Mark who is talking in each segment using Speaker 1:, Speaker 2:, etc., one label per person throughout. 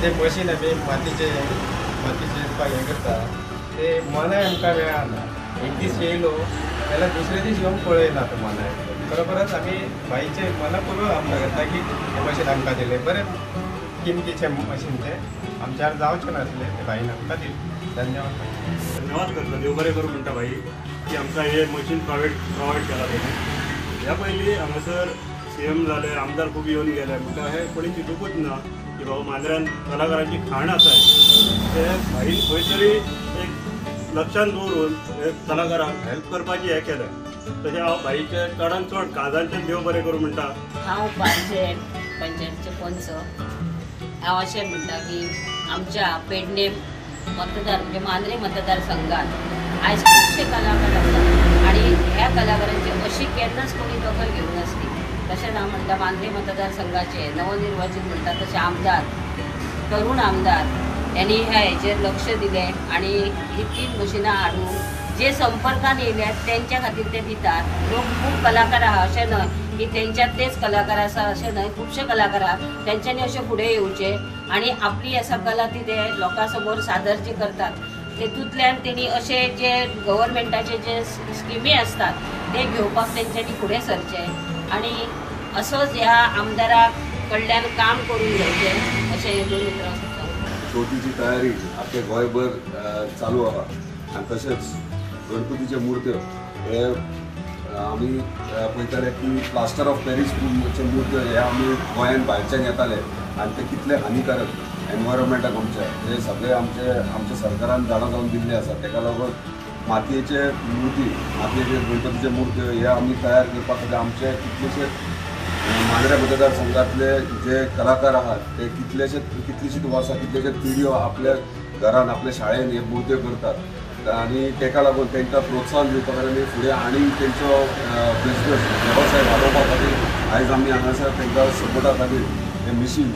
Speaker 1: जे मशीन आमी मातीचे हे करता ते मनाय आमकां मेळना. एक दीस येयलो जाल्यार दुसरे दीस येवन पळयना तो मनाय. बरोबरच आमी बाईचे मनपूर्वक आमकां करता की हे मशीन आमकां दिलें. बरें किमतीचें मशीन तें आमच्यार जावचें नासलें, ते बाईन आमकां दिलें.
Speaker 2: धन्यवाद करता, देव बरें करूं म्हणटा बाई की आमकां हे मशीन प्रोवायड केला तेणें. ह्या पयलीं हांगासर CM जाले, आमदार खूब येवन गेले. म्हाका हे कोणी चिंतूकूच ना की बाबा मांद्र्यान कलाकारांची खाण आसाय ते बाईन खंय तरी एक लक्षान दवरून हे कलाकारांक हेल्प करपाची हें केलें. तशें हांव बाईचे चडांत चड काळजांतल्यान देव बरें करूं म्हणटा.
Speaker 3: हांव पंचायतीचे पंच. हांव अशें म्हणटा की आमच्या पेडणे मतदार म्हणजे मांद्रे मतदारसंघात आयज खुबशे कलाकार आसात आणि ह्या कलाकारांची अशी केन्नाच कोणी दखल घेवंक नासली. तशेंच हांव म्हणटा मांद्रे मतदारसंघाचे नवनिर्वाचित म्हणटा तशे आमदार, तरुण आमदार त्यांनी ह्या हेचेर लक्ष दिलें आणि ही 3 मशिनां हाडून जे संपर्कान येयल्यात त्यांच्या खातीर ते दितात. लोक खूब कलाकार आहा अशें न्हय की तेंच्यात तेच कलाकार आसा अशें न्हय, खुबशे कलाकार आहा. तेंच्यांनी अशें फुडें येवचें आणि आपली आसा कला ती ते लोकां समोर सादर जे करतात तेतूंतल्यान तेणी अशे जे गव्हर्मेंटाचे जे स्किमी आसतात ते घेवपाक तेंच्यांनी फुडें सरचें आणि असोच ह्या आमदाराक कडल्यान काम करून घेवचें अशें दोन उतरां सांगता.
Speaker 4: चवथीची तयारी आख्खे गोंयभर चालू आहा आनी तशेंच गणपतीचे मुर्त्यो हे आमी पळयताले की प्लास्टर ऑफ पॅरिसचे मुर्त्यो हे आमी गोंयान भायरच्यान येताले आनी ते कितले हानिकारक एनवायरमेंटाक आमच्या हे सगळे आमच्या सरकारान झाडां जावन दिल्ले आसा. ताका लागून मातयेचे मुर्ती मातयेचे गणपतीचे मुर्त्यो हे आमी तयार करपा खातीर आमचे कितलेशे मांद्रे मतदारसंघातले जे कलाकार आहात ते कितलीशीच वर्सां कितलेशेच पिढयो आपल्या घरान आपल्या शाळेन हे मुर्त्यो करतात आणि ताका लागून तांकां प्रोत्साहन दिवपा खातीर फुडें आनी तेंचो बिजनस वेवसाय वाडोवपा खातीर आयज आमी हांगासर तांकां सपोर्टा खातीर हे मिशीन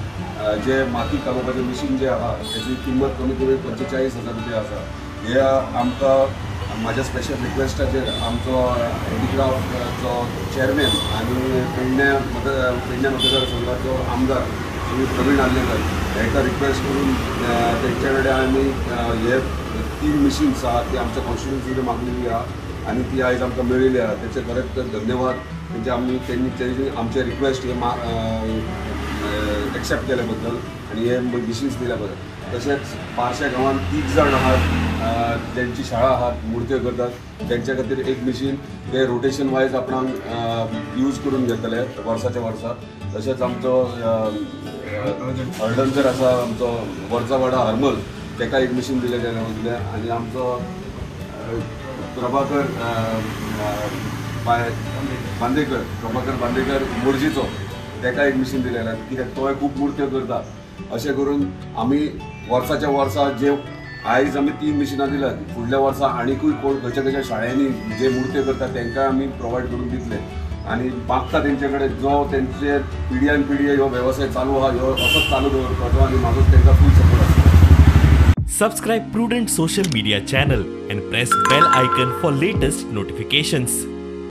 Speaker 4: जे माती कालोवपाचें मिशीन जे आहा तेची किंमत कमीत कमी 45,000 रुपया आसा. हे आमकां म्हाज्या स्पेशल रिक्वेस्टाचेर आमचो हँडीक्राफ्टचो चेअरमॅन आनी पेडणे मतदारसंघाचो आमदार श्री प्रवीण आर्लेकर हाका रिक्वेस्ट करून तेंचे कडेन आमी हे 3 मिशीन्स आहात ती आमच्या कॉन्स्टिट्युन्सीन मागलेली आहा आनी ती आयज आमकां मेळिल्ली आहा. तेचे खरेंच धन्यवाद. त्यांनी आमचे रिक्वेस्ट हे एक्सेप्ट केले बद्दल आणि हे मिशीन्स दिल्या बद्दल. तशेंच पारशे गांवांत 30 जाण आहात ज्यांची शाळा आहात मुर्त्यो करतात त्यांच्या खातीर एक मिशीन ते रोटेशन वायज आपणाक यूज करून घेतले वर्साच्या वर्सा. तशेंच आमचो हळदणकर आसा आमचो वरचा वाडा हरमल ताका एक मिशीन दिलेलें वयतलें आनी आमचो प्रभाकर बांदेकर मोरजीचो ताका एक मिशीन दिलेलें कित्याक तोय खूब मुर्त्यो करता. अशें करून आमी वर्साच्या वर्सा जे आयज आमी 3 मिशिनां दिल्यात फुडल्या वर्सा आनीकूय कोण खंयच्या शाळेंनी जे मुर्त्यो करता तांकां आमी प्रोवायड करून दितले आनी मागता तेंचे कडेन जो तेंचे पिढ्यान पिढी हो वेवसाय चालू आहा ह्यो असोच चालू दवरपाचो आनी म्हाजो तांकां फूल सपोर्ट आसा.
Speaker 5: Subscribe Prudent social media channel and press bell icon for latest notifications.